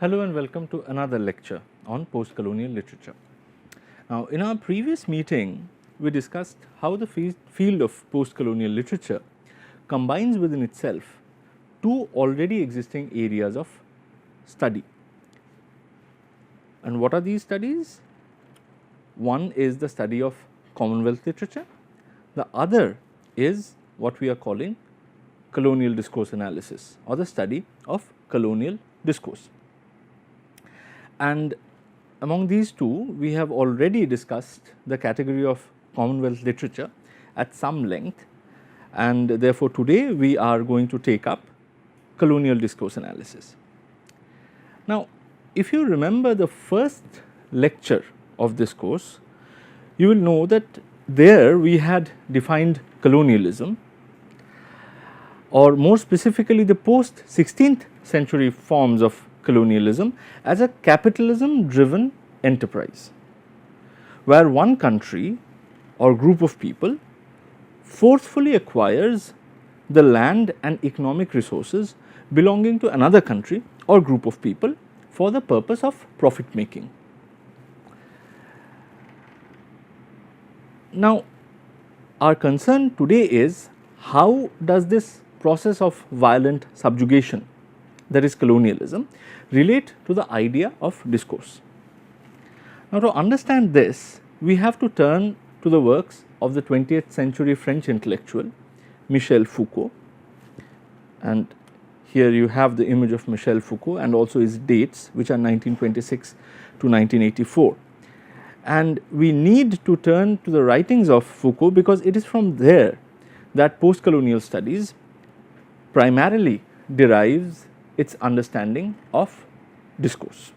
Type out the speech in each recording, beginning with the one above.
Hello and welcome to another lecture on post-colonial literature. Now, in our previous meeting, we discussed how the field of post-colonial literature combines within itself two already existing areas of study. And what are these studies? One is the study of Commonwealth literature, the other is what we are calling colonial discourse analysis or the study of colonial discourse. And among these two, we have already discussed the category of Commonwealth literature at some length, and therefore today we are going to take up colonial discourse analysis. Now, if you remember the first lecture of this course, you will know that there we had defined colonialism, or more specifically the post 16th century forms of colonialism, as a capitalism driven enterprise, where one country or group of people forcefully acquires the land and economic resources belonging to another country or group of people for the purpose of profit making. Now, our concern today is how does this process of violent subjugation, that is colonialism, relate to the idea of discourse. Now, to understand this, we have to turn to the works of the 20th century French intellectual Michel Foucault, and here you have the image of Michel Foucault and also his dates, which are 1926 to 1984. And we need to turn to the writings of Foucault because it is from there that post-colonial studies primarily derives its understanding of discourse.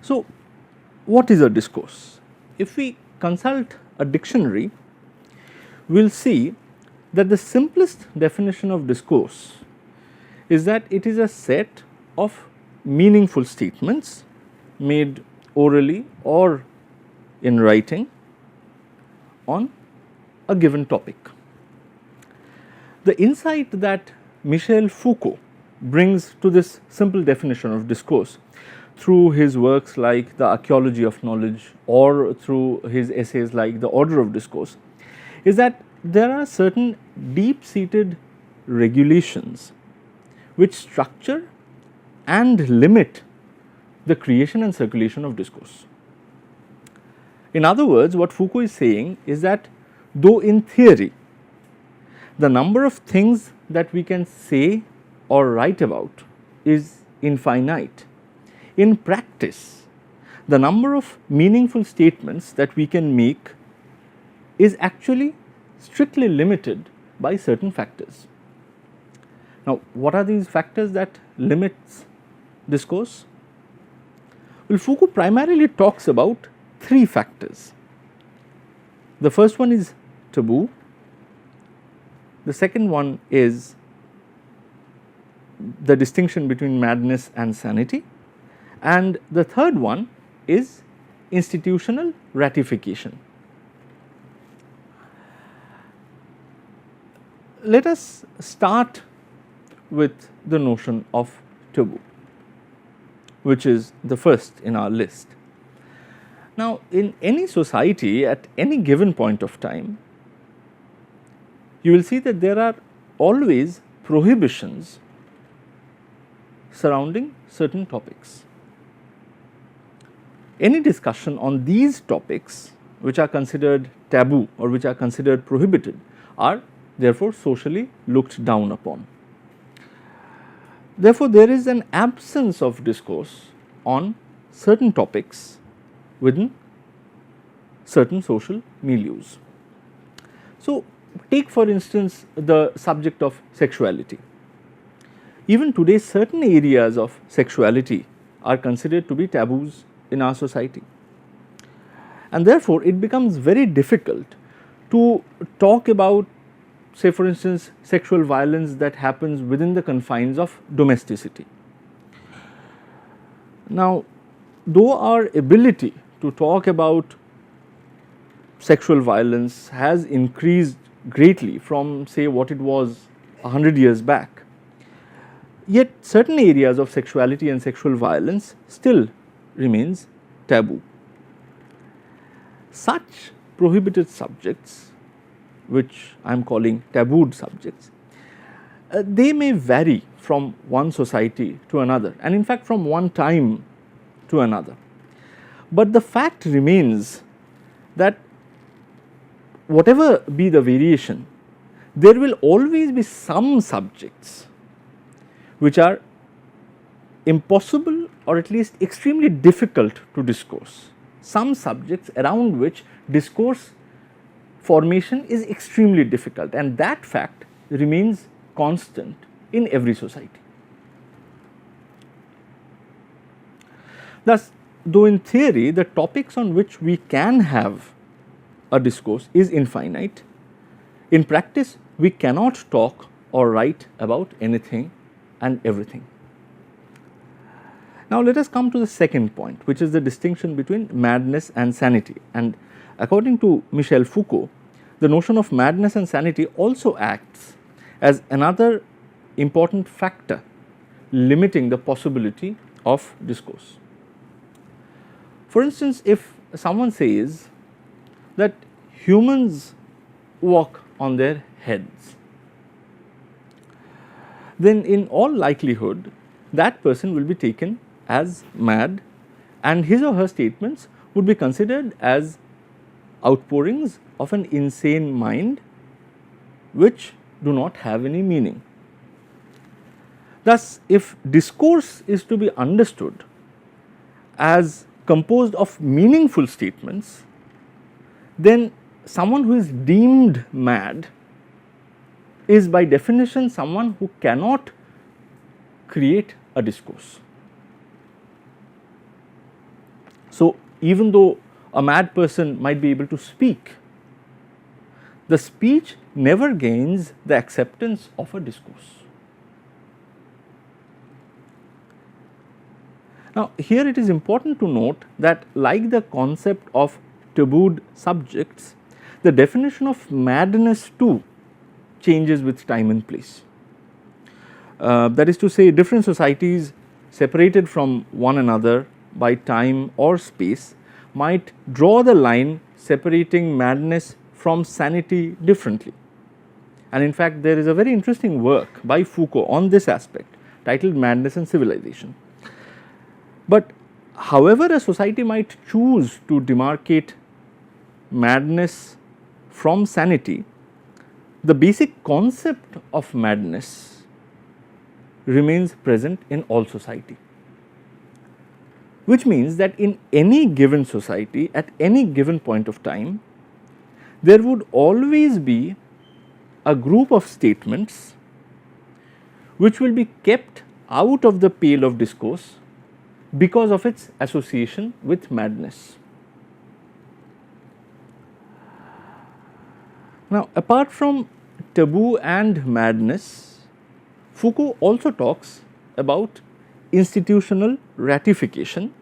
So, what is a discourse? If we consult a dictionary, we will see that the simplest definition of discourse is that it is a set of meaningful statements made orally or in writing on a given topic. The insight that Michel Foucault brings to this simple definition of discourse through his works like The Archaeology of Knowledge or through his essays like The Order of Discourse is that there are certain deep-seated regulations which structure and limit the creation and circulation of discourse. In other words, what Foucault is saying is that though in theory the number of things that we can say or write about is infinite, in practice the number of meaningful statements that we can make is actually strictly limited by certain factors. Now, what are these factors that limits discourse? Well, Foucault primarily talks about three factors. The first one is taboo, the second one is the distinction between madness and sanity, and the third one is institutional ratification. Let us start with the notion of taboo, which is the first in our list. Now, in any society at any given point of time, you will see that there are always prohibitions surrounding certain topics. Any discussion on these topics which are considered taboo or which are considered prohibited are therefore socially looked down upon. Therefore, there is an absence of discourse on certain topics within certain social milieus. So, take for instance the subject of sexuality. Even today, certain areas of sexuality are considered to be taboos in our society, and therefore it becomes very difficult to talk about, say for instance, sexual violence that happens within the confines of domesticity. Now, though our ability to talk about sexual violence has increased greatly from, say, what it was 100 years back, Yet certain areas of sexuality and sexual violence still remains taboo. Such prohibited subjects, which I am calling tabooed subjects, they may vary from one society to another, and in fact from one time to another. But the fact remains that whatever be the variation, there will always be some subjects which are impossible or at least extremely difficult to discourse, some subjects around which discourse formation is extremely difficult, and that fact remains constant in every society. Thus, though in theory the topics on which we can have a discourse is infinite, in practice we cannot talk or write about anything and everything. Now let us come to the second point, which is the distinction between madness and sanity. And according to Michel Foucault, the notion of madness and sanity also acts as another important factor limiting the possibility of discourse. For instance, if someone says that humans walk on their heads, then in all likelihood that person will be taken as mad, and his or her statements would be considered as outpourings of an insane mind which do not have any meaning. Thus, if discourse is to be understood as composed of meaningful statements, then someone who is deemed mad is by definition someone who cannot create a discourse. So, even though a mad person might be able to speak, the speech never gains the acceptance of a discourse. Now, here it is important to note that, like the concept of tabooed subjects, the definition of madness too changes with time and place. That is to say, different societies separated from one another by time or space might draw the line separating madness from sanity differently. And in fact, there is a very interesting work by Foucault on this aspect titled Madness and Civilization. But however a society might choose to demarcate madness from sanity, the basic concept of madness remains present in all society, which means that in any given society at any given point of time, there would always be a group of statements which will be kept out of the pale of discourse because of its association with madness. Now, apart from taboo and madness, Foucault also talks about institutional ratification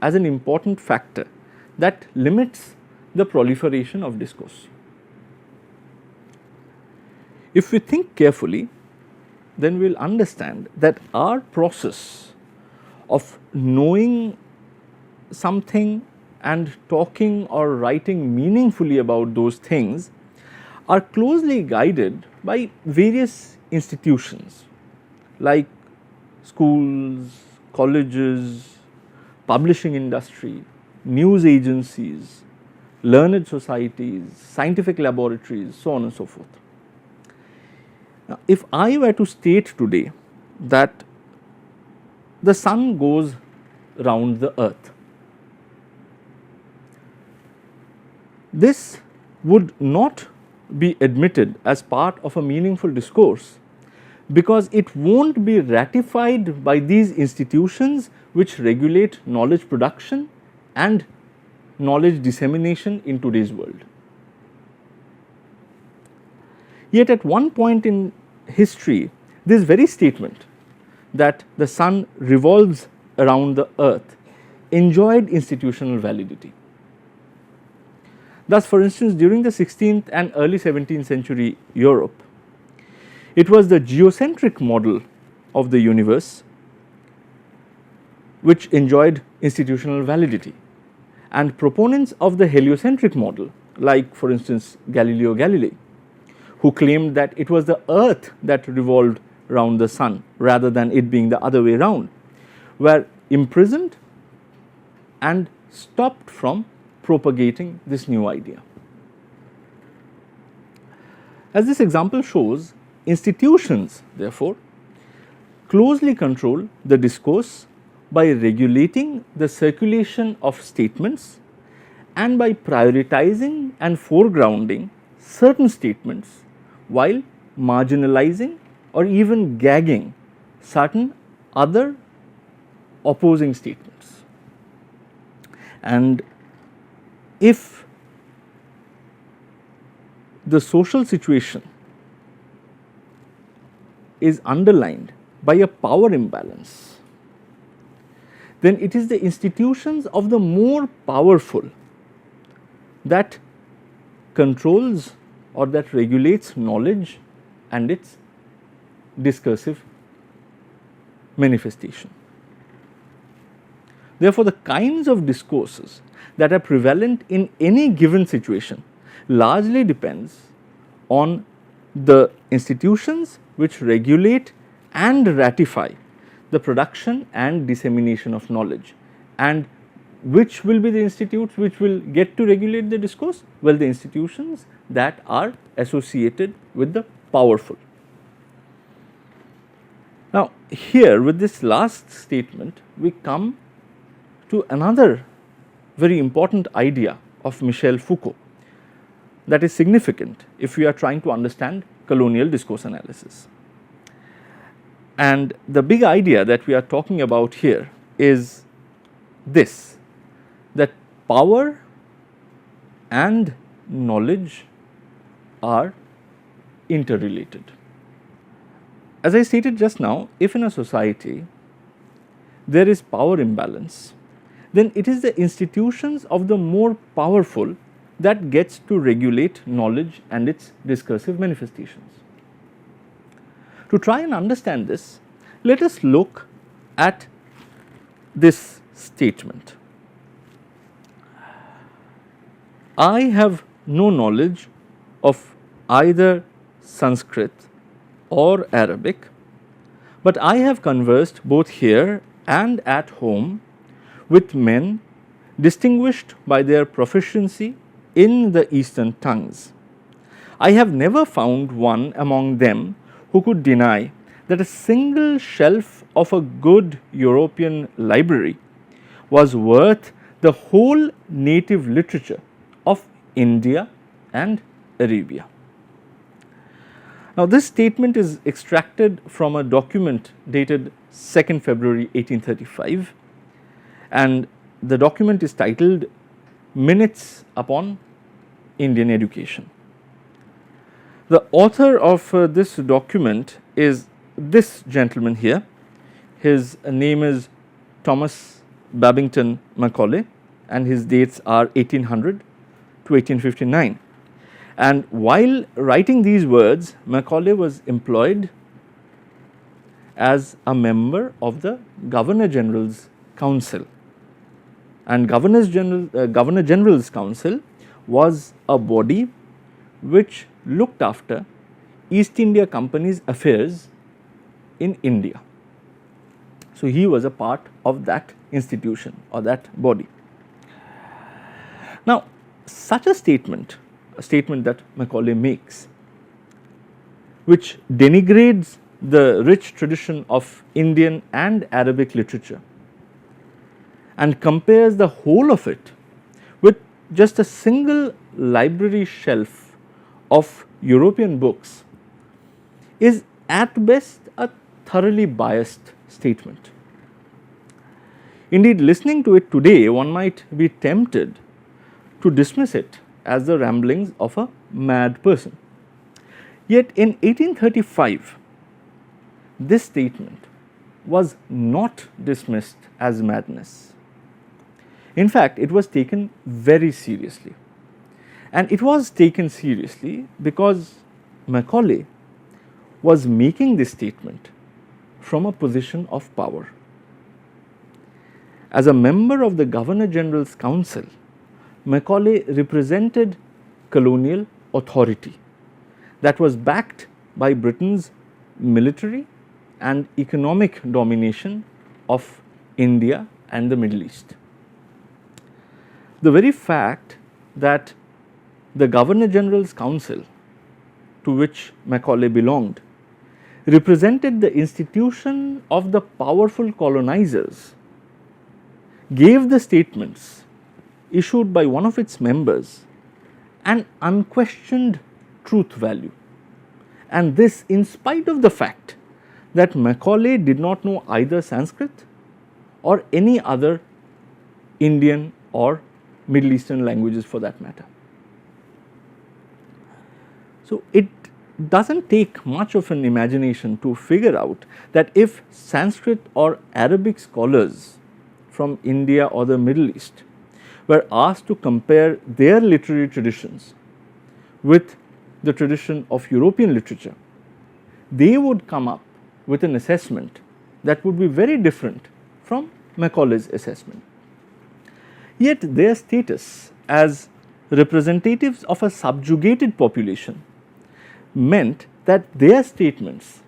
as an important factor that limits the proliferation of discourse. If we think carefully, then we will understand that our process of knowing something and talking or writing meaningfully about those things are closely guided by various institutions like schools, colleges, publishing industry, news agencies, learned societies, scientific laboratories, so on and so forth. Now, if I were to state today that the sun goes round the earth, this would not be admitted as part of a meaningful discourse because it won't be ratified by these institutions which regulate knowledge production and knowledge dissemination in today's world. Yet at one point in history, this very statement that the sun revolves around the earth enjoyed institutional validity. Thus, for instance, during the 16th and early 17th century Europe, it was the geocentric model of the universe which enjoyed institutional validity, and proponents of the heliocentric model, like for instance Galileo Galilei, who claimed that it was the earth that revolved round the sun rather than it being the other way round, were imprisoned and stopped from propagating this new idea. As this example shows, institutions therefore closely control the discourse by regulating the circulation of statements and by prioritizing and foregrounding certain statements while marginalizing or even gagging certain other opposing statements. And if the social situation is underlined by a power imbalance, then it is the institutions of the more powerful that controls or that regulates knowledge and its discursive manifestation. Therefore, the kinds of discourses that are prevalent in any given situation largely depends on the institutions which regulate and ratify the production and dissemination of knowledge. And which will be the institutes which will get to regulate the discourse? Well, the institutions that are associated with the powerful. Now, here with this last statement, we come to another very important idea of Michel Foucault that is significant if we are trying to understand colonial discourse analysis. And the big idea that we are talking about here is this, that power and knowledge are interrelated. As I stated just now, if in a society there is power imbalance, then it is the institutions of the more powerful that gets to regulate knowledge and its discursive manifestations. To try and understand this, let us look at this statement. I have no knowledge of either Sanskrit or Arabic, but I have conversed both here and at home with men distinguished by their proficiency in the Eastern tongues. I have never found one among them who could deny that a single shelf of a good European library was worth the whole native literature of India and Arabia. Now, this statement is extracted from a document dated 2nd February 1835, and the document is titled Minutes upon Indian Education. The author of this document is this gentleman here. His name is Thomas Babington Macaulay, and his dates are 1800 to 1859. And while writing these words, Macaulay was employed as a member of the Governor General's Council. And Governor General's Council was a body which looked after East India Company's affairs in India. So, he was a part of that institution or that body. Now, such a statement that Macaulay makes, which denigrates the rich tradition of Indian and Arabic literature and compares the whole of it with just a single library shelf of European books, is at best a thoroughly biased statement. Indeed, listening to it today, one might be tempted to dismiss it as the ramblings of a mad person. Yet in 1835, this statement was not dismissed as madness. In fact, it was taken very seriously. And it was taken seriously because Macaulay was making this statement from a position of power. As a member of the Governor General's Council, Macaulay represented colonial authority that was backed by Britain's military and economic domination of India and the Middle East. The very fact that the Governor General's Council, to which Macaulay belonged, represented the institution of the powerful colonizers, gave the statements issued by one of its members an unquestioned truth value, and this in spite of the fact that Macaulay did not know either Sanskrit or any other Indian or Middle Eastern languages for that matter. So, it does not take much of an imagination to figure out that if Sanskrit or Arabic scholars from India or the Middle East were asked to compare their literary traditions with the tradition of European literature, they would come up with an assessment that would be very different from Macaulay's assessment. Yet their status as representatives of a subjugated population meant that their statements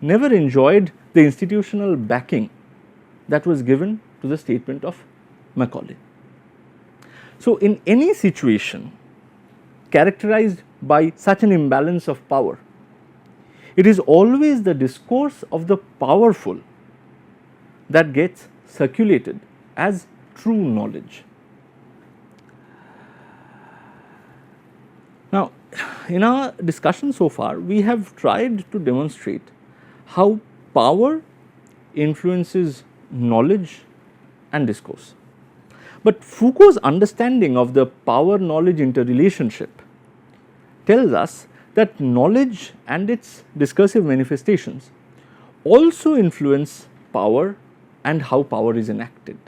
never enjoyed the institutional backing that was given to the statement of Macaulay. So, in any situation characterized by such an imbalance of power, it is always the discourse of the powerful that gets circulated as true knowledge. Now, in our discussion so far, we have tried to demonstrate how power influences knowledge and discourse. But Foucault's understanding of the power-knowledge interrelationship tells us that knowledge and its discursive manifestations also influence power and how power is enacted.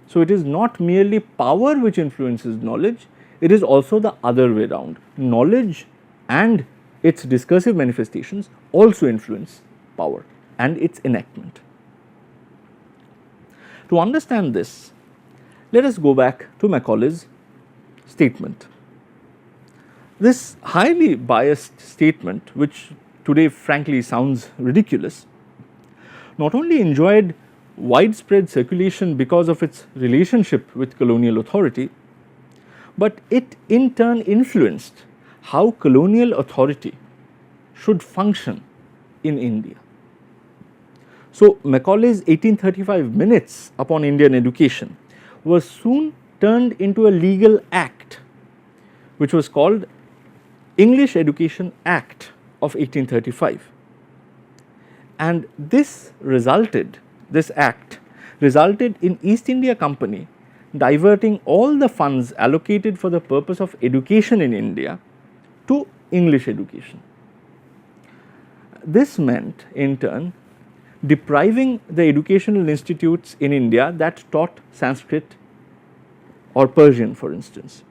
So, it is not merely power which influences knowledge, it is also the other way around. Knowledge and its discursive manifestations also influence power and its enactment. To understand this, let us go back to Macaulay's statement. This highly biased statement, which today frankly sounds ridiculous, not only enjoyed widespread circulation because of its relationship with colonial authority, but it in turn influenced how colonial authority should function in India. So, Macaulay's 1835 Minutes upon Indian education was soon turned into a legal act, which was called English Education Act of 1835, and this act resulted in East India Company diverting all the funds allocated for the purpose of education in India to English education. This meant in turn depriving the educational institutes in India that taught Sanskrit or Persian, for instance,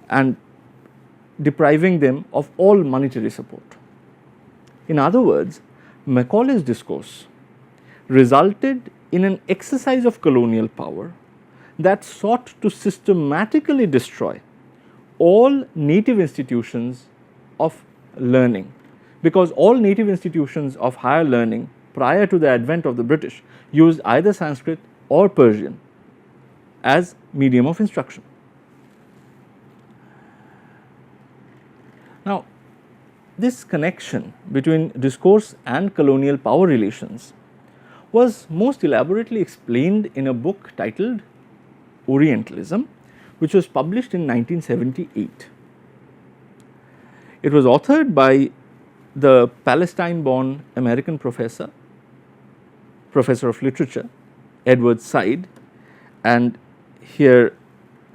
and depriving them of all monetary support. In other words, Macaulay's discourse resulted in an exercise of colonial power that sought to systematically destroy all native institutions of learning, because all native institutions of higher learning prior to the advent of the British used either Sanskrit or Persian as medium of instruction. Now, this connection between discourse and colonial power relations was most elaborately explained in a book titled Orientalism, which was published in 1978. It was authored by the Palestine-born American professor of literature, Edward Said, and here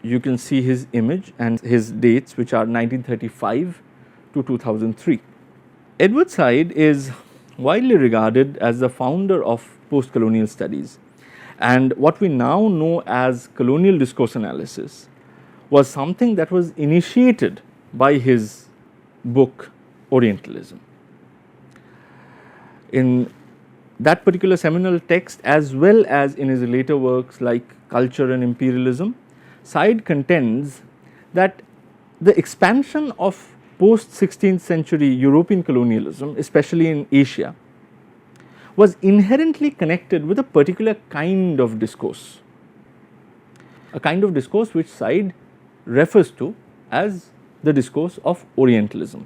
you can see his image and his dates, which are 1935 to 2003. Edward Said is widely regarded as the founder of post-colonial studies, and what we now know as colonial discourse analysis was something that was initiated by his book Orientalism. In that particular seminal text, as well as in his later works like Culture and Imperialism, Said contends that the expansion of post 16th century European colonialism, especially in Asia, was inherently connected with a particular kind of discourse, a kind of discourse which Said refers to as the discourse of Orientalism.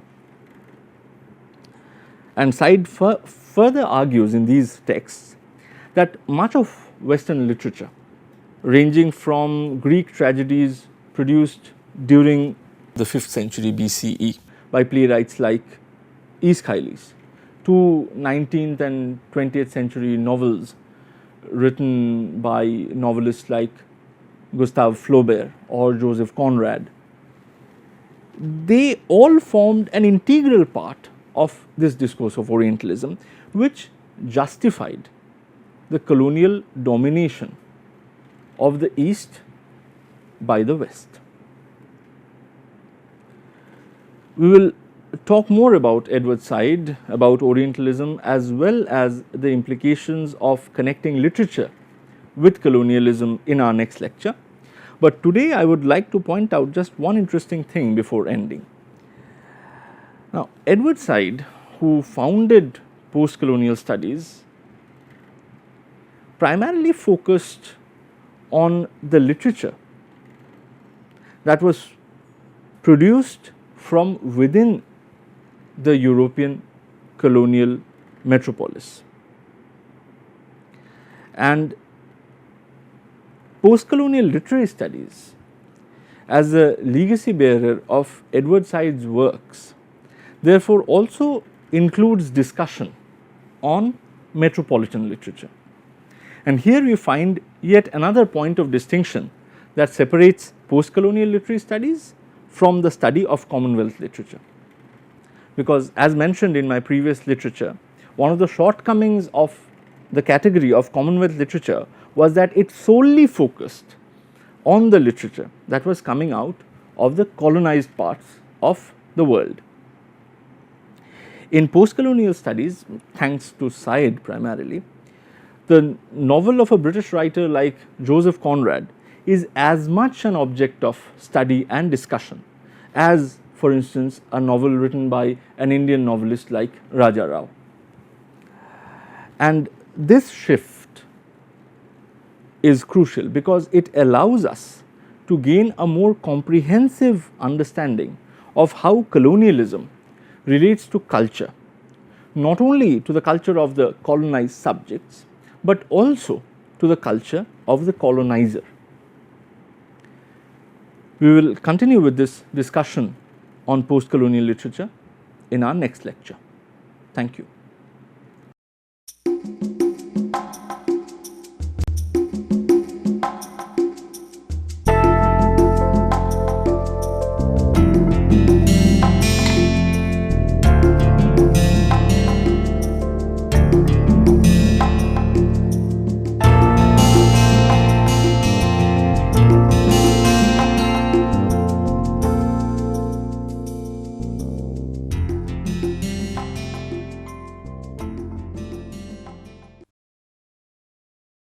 And Said further argues in these texts that much of Western literature, ranging from Greek tragedies produced during the 5th century BCE by playwrights like Aeschylus, to 19th and 20th century novels written by novelists like Gustave Flaubert or Joseph Conrad, they all formed an integral part of this discourse of Orientalism, which justified the colonial domination of the East by the West. We will talk more about Edward Said, about Orientalism, as well as the implications of connecting literature with colonialism in our next lecture. But today I would like to point out just one interesting thing before ending. Now, Edward Said, who founded post-colonial studies, primarily focused on the literature that was produced from within the European colonial metropolis. And post-colonial literary studies, as a legacy bearer of Edward Said's works, therefore also includes discussion on metropolitan literature. And here we find yet another point of distinction that separates post-colonial literary studies from the study of Commonwealth literature. Because as mentioned in my previous literature, one of the shortcomings of the category of Commonwealth literature was that it solely focused on the literature that was coming out of the colonized parts of the world. In post-colonial studies, thanks to Said primarily, the novel of a British writer like Joseph Conrad is as much an object of study and discussion as, for instance, a novel written by an Indian novelist like Raja Rao. And this shift is crucial because it allows us to gain a more comprehensive understanding of how colonialism relates to culture, not only to the culture of the colonized subjects, but also to the culture of the colonizer. We will continue with this discussion on post-colonial literature in our next lecture. Thank you.